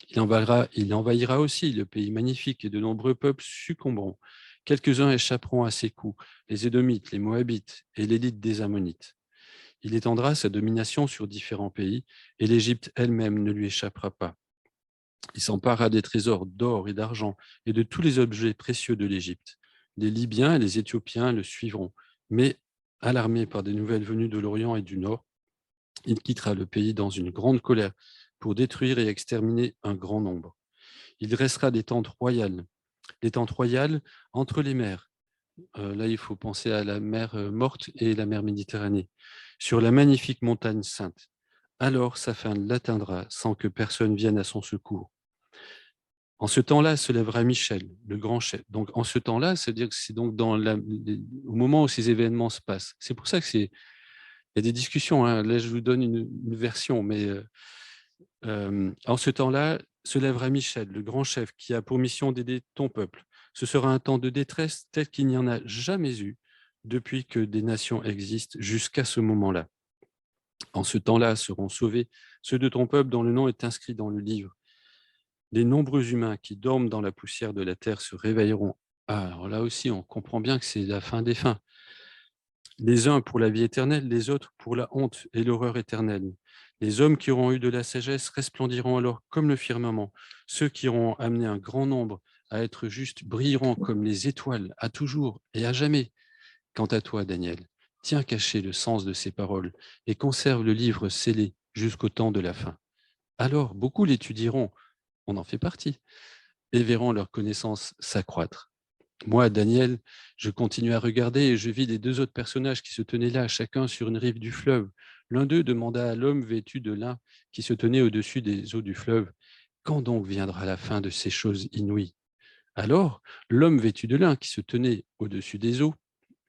Il envahira aussi le pays magnifique et de nombreux peuples succomberont. Quelques-uns échapperont à ses coups, les Édomites, les Moabites et l'élite des Ammonites. Il étendra sa domination sur différents pays et l'Égypte elle-même ne lui échappera pas. Il s'emparera des trésors d'or et d'argent et de tous les objets précieux de l'Égypte. Les Libyens et les Éthiopiens le suivront, mais alarmé par des nouvelles venues de l'Orient et du Nord, il quittera le pays dans une grande colère pour détruire et exterminer un grand nombre. Il dressera des tentes royales entre les mers. Là, il faut penser à la mer Morte et la mer Méditerranée, sur la magnifique montagne sainte. Alors sa fin l'atteindra sans que personne vienne à son secours. En ce temps-là se lèvera Michel, le grand chef. Donc, en ce temps-là, c'est-à-dire que c'est donc au moment où ces événements se passent. C'est pour ça que il y a des discussions, hein. Là, je vous donne une version, mais en ce temps-là se lèvera Michel, le grand chef, qui a pour mission d'aider ton peuple. Ce sera un temps de détresse tel qu'il n'y en a jamais eu depuis que des nations existent jusqu'à ce moment-là. En ce temps-là seront sauvés ceux de ton peuple dont le nom est inscrit dans le livre. Les nombreux humains qui dorment dans la poussière de la terre se réveilleront. Ah, alors là aussi, on comprend bien que c'est la fin des fins. Les uns pour la vie éternelle, les autres pour la honte et l'horreur éternelle. Les hommes qui auront eu de la sagesse resplendiront alors comme le firmament. Ceux qui auront amené un grand nombre à être justes brilleront comme les étoiles, à toujours et à jamais. Quant à toi, Daniel, tiens caché le sens de ces paroles et conserve le livre scellé jusqu'au temps de la fin. Alors beaucoup l'étudieront, on en fait partie, et verront leur connaissance s'accroître. Moi, Daniel, je continue à regarder et je vis les deux autres personnages qui se tenaient là, chacun sur une rive du fleuve. L'un d'eux demanda à l'homme vêtu de lin qui se tenait au-dessus des eaux du fleuve, quand donc viendra la fin de ces choses inouïes? Alors, l'homme vêtu de lin qui se tenait au-dessus des eaux,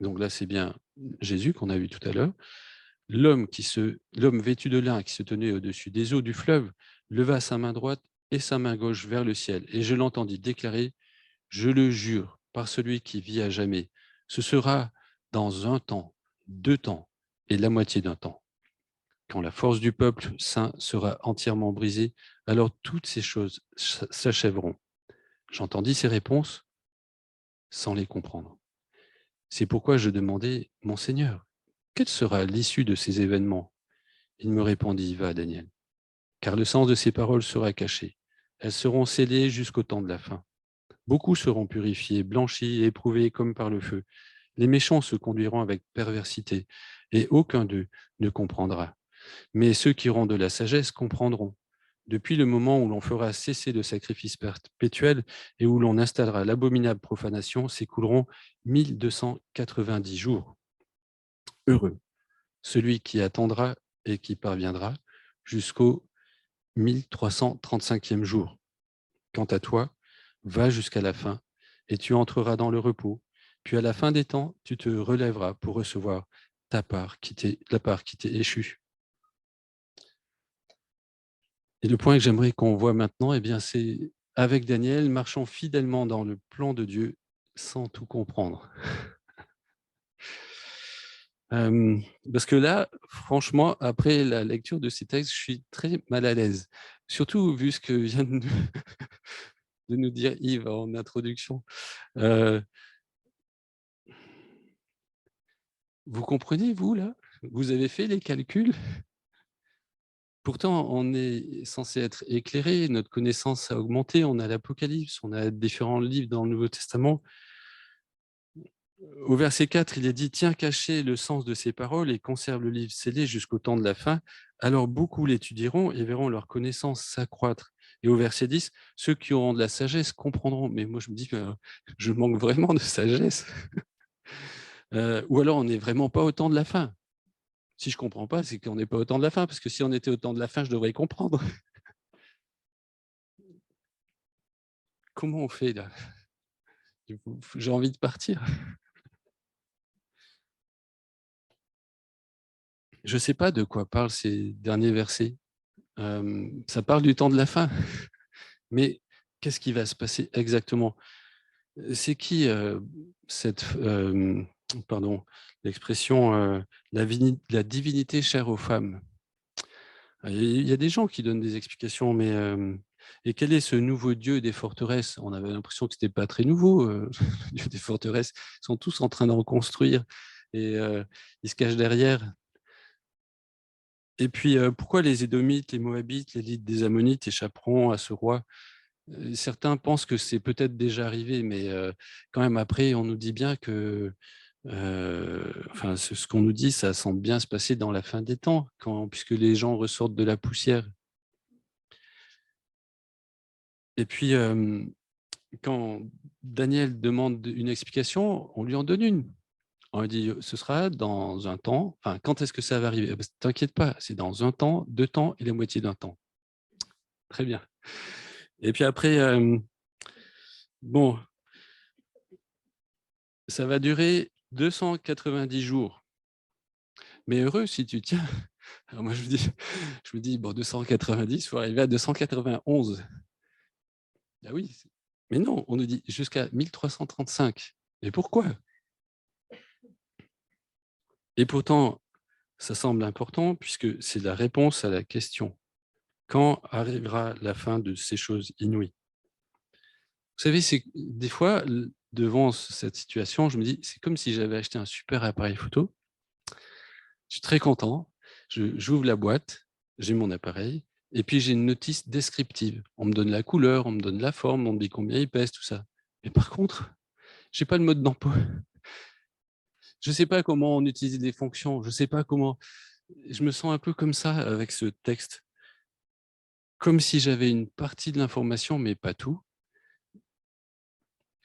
donc là c'est bien Jésus qu'on a vu tout à l'heure, l'homme vêtu de lin qui se tenait au-dessus des eaux du fleuve leva sa main droite et sa main gauche vers le ciel, et je l'entendis déclarer: je le jure par celui qui vit à jamais, ce sera dans un temps, 2 temps et la moitié d'un temps. Quand la force du peuple saint sera entièrement brisée, alors toutes ces choses s'achèveront. J'entendis ces réponses sans les comprendre. C'est pourquoi je demandai: Mon Seigneur, quelle sera l'issue de ces événements? Il me répondit: Va, Daniel, car le sens de ces paroles sera caché. Elles seront scellées jusqu'au temps de la fin. Beaucoup seront purifiés, blanchis et éprouvés comme par le feu. Les méchants se conduiront avec perversité, et aucun d'eux ne comprendra. Mais ceux qui auront de la sagesse comprendront. Depuis le moment où l'on fera cesser le sacrifice perpétuel et où l'on installera l'abominable profanation, s'écouleront 1290 jours. Heureux celui qui attendra et qui parviendra jusqu'au 1335e jour. Quant à toi, va jusqu'à la fin, et tu entreras dans le repos. Puis à la fin des temps, tu te relèveras pour recevoir la part qui t'est échue. Et le point que j'aimerais qu'on voit maintenant, eh bien, c'est avec Daniel, marchons fidèlement dans le plan de Dieu sans tout comprendre. Parce que là, franchement, après la lecture de ces textes, je suis très mal à l'aise. Surtout vu ce que vient de nous dire Yves en introduction. Euh, Vous comprenez, vous, là? Vous avez fait les calculs? Pourtant, on est censé être éclairé, notre connaissance a augmenté, on a l'Apocalypse, on a différents livres dans le Nouveau Testament. Au verset 4, il est dit: tiens caché le sens de ces paroles et conserve le livre scellé jusqu'au temps de la fin. Alors beaucoup l'étudieront et verront leur connaissance s'accroître. Et au verset 10, ceux qui auront de la sagesse comprendront. Mais moi, je me dis que je manque vraiment de sagesse. Ou alors, on n'est vraiment pas au temps de la fin. Si je ne comprends pas, c'est qu'on n'est pas au temps de la fin, parce que si on était au temps de la fin, je devrais comprendre. Comment on fait là? J'ai envie de partir. Je ne sais pas de quoi parlent ces derniers versets. Ça parle du temps de la fin. Mais qu'est-ce qui va se passer exactement? C'est qui cette, pardon, l'expression la divinité chère aux femmes? Il y a des gens qui donnent des explications, mais et quel est ce nouveau dieu des forteresses? On avait l'impression que c'était pas très nouveau, le dieu des forteresses. Ils sont tous en train d'en construire et ils se cachent derrière. Et puis, pourquoi les Édomites, les Moabites, l'élite des Ammonites échapperont à ce roi? Certains pensent que c'est peut-être déjà arrivé, mais quand même après, on nous dit bien que, enfin, ce qu'on nous dit, ça semble bien se passer dans la fin des temps, puisque les gens ressortent de la poussière. Et puis, quand Daniel demande une explication, on lui en donne une. On lui dit, ce sera dans un temps, enfin, quand est-ce que ça va arriver? T'inquiète pas, c'est dans un temps, 2 temps et la moitié d'un temps. Très bien. Et puis après, bon, ça va durer 290 jours. Mais heureux si tu tiens. Alors moi, je me dis bon, 290, il faut arriver à 291. Ah oui, mais non, on nous dit jusqu'à 1335. Mais pourquoi? Et pourtant, ça semble important puisque c'est la réponse à la question. Quand arrivera la fin de ces choses inouïes? Vous savez, c'est des fois, devant cette situation, je me dis, c'est comme si j'avais acheté un super appareil photo. Je suis très content. J'ouvre la boîte, j'ai mon appareil, et puis j'ai une notice descriptive. On me donne la couleur, on me donne la forme, on me dit combien il pèse, tout ça. Mais par contre, je n'ai pas le mode d'emploi. Je ne sais pas comment on utilise les fonctions. Je ne sais pas comment. Je me sens un peu comme ça avec ce texte. Comme si j'avais une partie de l'information, mais pas tout.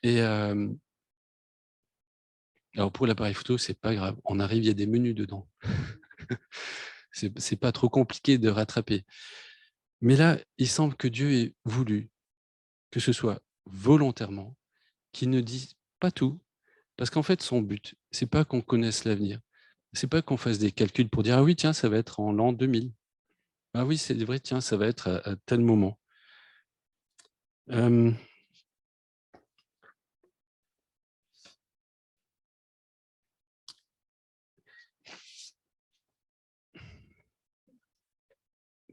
Et alors pour l'appareil photo, c'est pas grave. On arrive, il y a des menus dedans. C'est pas trop compliqué de rattraper. Mais là, il semble que Dieu ait voulu que ce soit volontairement, qu'il ne dise pas tout, parce qu'en fait, son but, c'est pas qu'on connaisse l'avenir, c'est pas qu'on fasse des calculs pour dire ah oui, tiens, ça va être en l'an 2000. Ah oui, c'est vrai, tiens, ça va être à tel moment. Euh,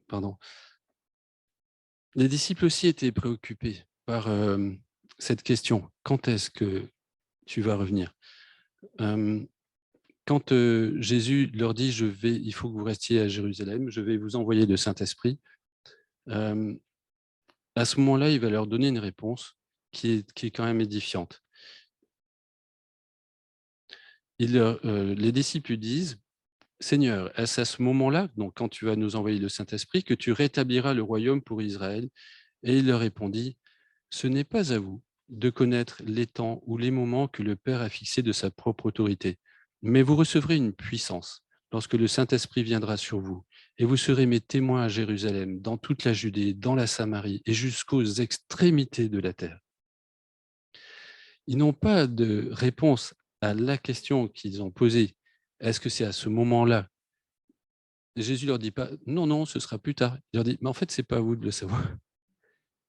pardon. Les disciples aussi étaient préoccupés par cette question. Quand est-ce que tu vas revenir? Quand Jésus leur dit, il faut que vous restiez à Jérusalem, je vais vous envoyer le Saint-Esprit, à ce moment-là, il va leur donner une réponse qui est quand même édifiante. Les disciples lui disent, Seigneur, est-ce à ce moment-là, donc quand tu vas nous envoyer le Saint-Esprit, que tu rétabliras le royaume pour Israël? Et il leur répondit, ce n'est pas à vous de connaître les temps ou les moments que le Père a fixés de sa propre autorité, mais vous recevrez une puissance lorsque le Saint-Esprit viendra sur vous, et vous serez mes témoins à Jérusalem, dans toute la Judée, dans la Samarie et jusqu'aux extrémités de la terre. Ils n'ont pas de réponse à la question qu'ils ont posée. Est-ce que c'est à ce moment-là? Jésus leur dit pas, non, non, ce sera plus tard. Il leur dit, mais en fait, c'est pas à vous de le savoir.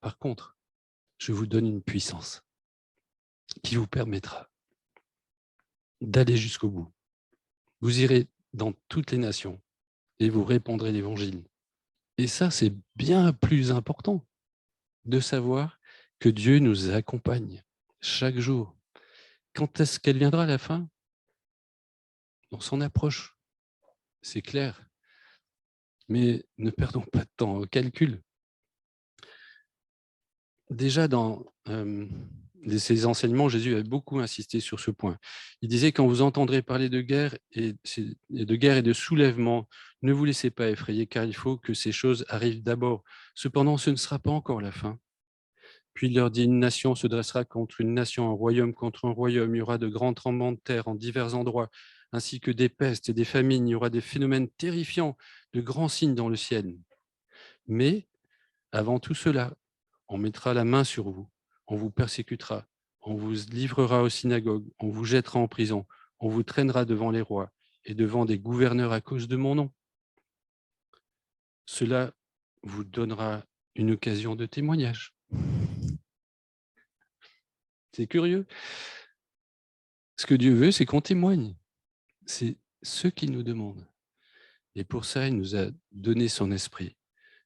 Par contre, je vous donne une puissance qui vous permettra d'aller jusqu'au bout. Vous irez dans toutes les nations et vous répandrez l'évangile. Et ça, c'est bien plus important de savoir que Dieu nous accompagne chaque jour. Quand est-ce qu'elle viendra à la fin? On s'en approche, c'est clair. Mais ne perdons pas de temps au calcul. Déjà, dans ses enseignements, Jésus avait beaucoup insisté sur ce point. Il disait, quand vous entendrez parler de guerre et de soulèvement, ne vous laissez pas effrayer, car il faut que ces choses arrivent d'abord. Cependant, ce ne sera pas encore la fin. Puis il leur dit, une nation se dressera contre une nation, un royaume contre un royaume. Il y aura de grands tremblements de terre en divers endroits, ainsi que des pestes et des famines. Il y aura des phénomènes terrifiants, de grands signes dans le ciel. Mais avant tout cela, on mettra la main sur vous, on vous persécutera, on vous livrera aux synagogues, on vous jettera en prison, on vous traînera devant les rois et devant des gouverneurs à cause de mon nom. Cela vous donnera une occasion de témoignage. C'est curieux. Ce que Dieu veut, c'est qu'on témoigne. C'est ce qu'il nous demande. Et pour ça, il nous a donné son esprit.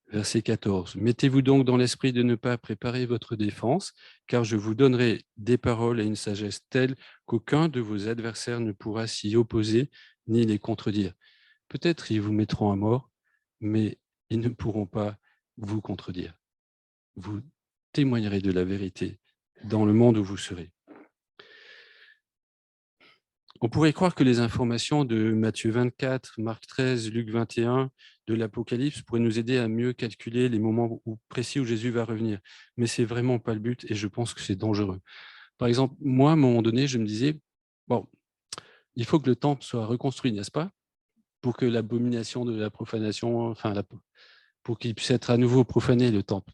Verset 14. Mettez-vous donc dans l'esprit de ne pas préparer votre défense, car je vous donnerai des paroles et une sagesse telle qu'aucun de vos adversaires ne pourra s'y opposer ni les contredire. Peut-être ils vous mettront à mort, mais ils ne pourront pas vous contredire. Vous témoignerez de la vérité dans le monde où vous serez. On pourrait croire que les informations de Matthieu 24, Marc 13, Luc 21, de l'Apocalypse pourraient nous aider à mieux calculer les moments précis où Jésus va revenir. Mais ce n'est vraiment pas le but et je pense que c'est dangereux. Par exemple, moi, à un moment donné, je me disais, bon, il faut que le temple soit reconstruit, n'est-ce pas? Pour que l'abomination de la profanation, pour qu'il puisse être à nouveau profané, le temple.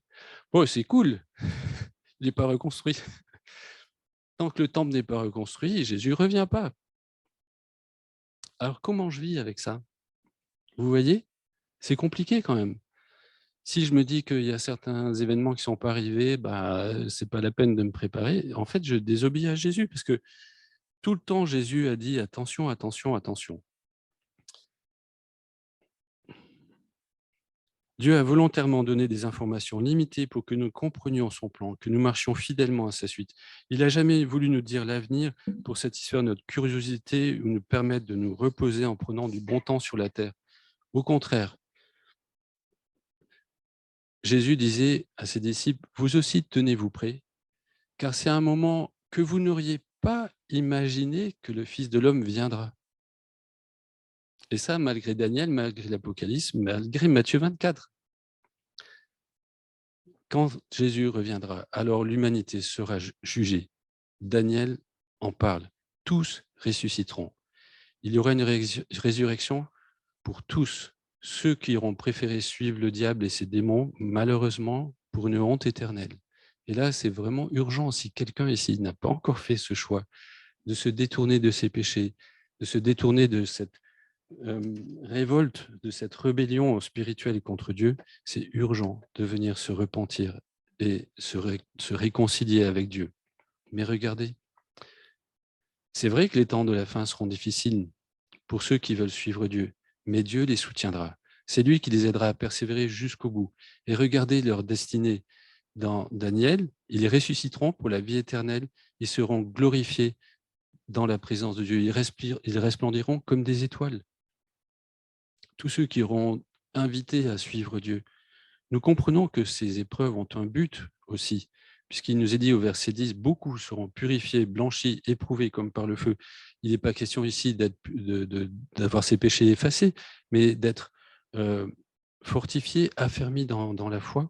Bon, c'est cool, il n'est pas reconstruit. Tant que le temple n'est pas reconstruit, Jésus ne revient pas. Alors, comment je vis avec ça? Vous voyez? C'est compliqué quand même. Si je me dis qu'il y a certains événements qui ne sont pas arrivés, ce n'est pas la peine de me préparer. En fait, je désobéis à Jésus parce que tout le temps, Jésus a dit attention, attention, attention. Dieu a volontairement donné des informations limitées pour que nous comprenions son plan, que nous marchions fidèlement à sa suite. Il n'a jamais voulu nous dire l'avenir pour satisfaire notre curiosité ou nous permettre de nous reposer en prenant du bon temps sur la terre. Au contraire, Jésus disait à ses disciples, vous aussi tenez-vous prêts, car c'est un moment que vous n'auriez pas imaginé que le Fils de l'homme viendra. Et ça, malgré Daniel, malgré l'Apocalypse, malgré Matthieu 24. Quand Jésus reviendra, alors l'humanité sera jugée. Daniel en parle. Tous ressusciteront. Il y aura une résurrection pour tous. Ceux qui auront préféré suivre le diable et ses démons, malheureusement, pour une honte éternelle. Et là, c'est vraiment urgent. Si quelqu'un ici n'a pas encore fait ce choix de se détourner de ses péchés, de se détourner de cette révolte, de cette rébellion spirituelle contre Dieu, c'est urgent de venir se repentir et se réconcilier avec Dieu. Mais regardez, c'est vrai que les temps de la fin seront difficiles pour ceux qui veulent suivre Dieu, mais Dieu les soutiendra. C'est lui qui les aidera à persévérer jusqu'au bout. Et regardez leur destinée dans Daniel, ils ressusciteront pour la vie éternelle, ils seront glorifiés dans la présence de Dieu, ils resplendiront comme des étoiles. Tous ceux qui auront invité à suivre Dieu. Nous comprenons que ces épreuves ont un but aussi, puisqu'il nous est dit au verset 10, beaucoup seront purifiés, blanchis, éprouvés comme par le feu. Il n'est pas question ici d'avoir ses péchés effacés, mais d'être fortifiés, affermis dans la foi.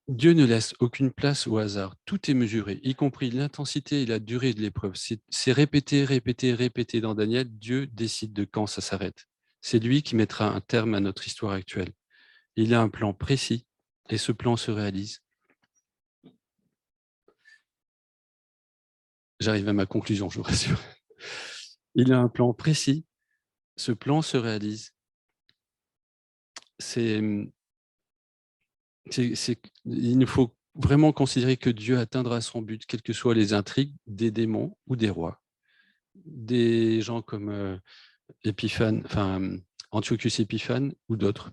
Dieu ne laisse aucune place au hasard. Tout est mesuré, y compris l'intensité et la durée de l'épreuve. C'est répété, répété, répété dans Daniel. Dieu décide de quand ça s'arrête. C'est lui qui mettra un terme à notre histoire actuelle. Il a un plan précis et ce plan se réalise. J'arrive à ma conclusion, je vous rassure. Il a un plan précis, ce plan se réalise. Il nous faut vraiment considérer que Dieu atteindra son but, quelles que soient les intrigues des démons ou des rois. Des gens comme Antiochus Épiphane ou d'autres.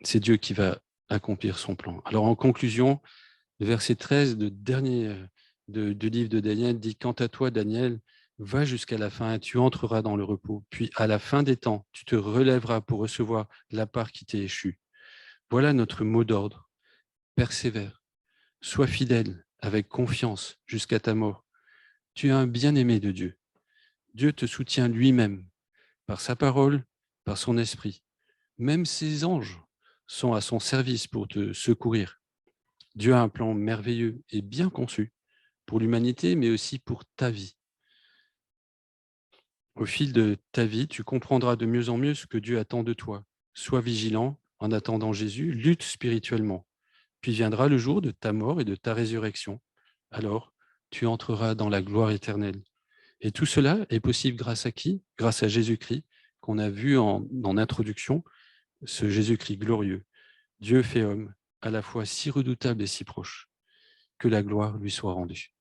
C'est Dieu qui va accomplir son plan. Alors en conclusion, le verset 13, le dernier du livre de Daniel, dit « Quant à toi, Daniel, va jusqu'à la fin et tu entreras dans le repos. Puis à la fin des temps, tu te relèveras pour recevoir la part qui t'est échue. » Voilà notre mot d'ordre. Persévère, sois fidèle avec confiance jusqu'à ta mort. Tu es un bien-aimé de Dieu. Dieu te soutient lui-même par sa parole, par son esprit. Même ses anges sont à son service pour te secourir. Dieu a un plan merveilleux et bien conçu pour l'humanité, mais aussi pour ta vie. Au fil de ta vie, tu comprendras de mieux en mieux ce que Dieu attend de toi. Sois vigilant en attendant Jésus, lutte spirituellement. Puis viendra le jour de ta mort et de ta résurrection. Alors, tu entreras dans la gloire éternelle. Et tout cela est possible grâce à qui? Grâce à Jésus-Christ, qu'on a vu en introduction, ce Jésus-Christ glorieux. Dieu fait homme, à la fois si redoutable et si proche. Que la gloire lui soit rendue.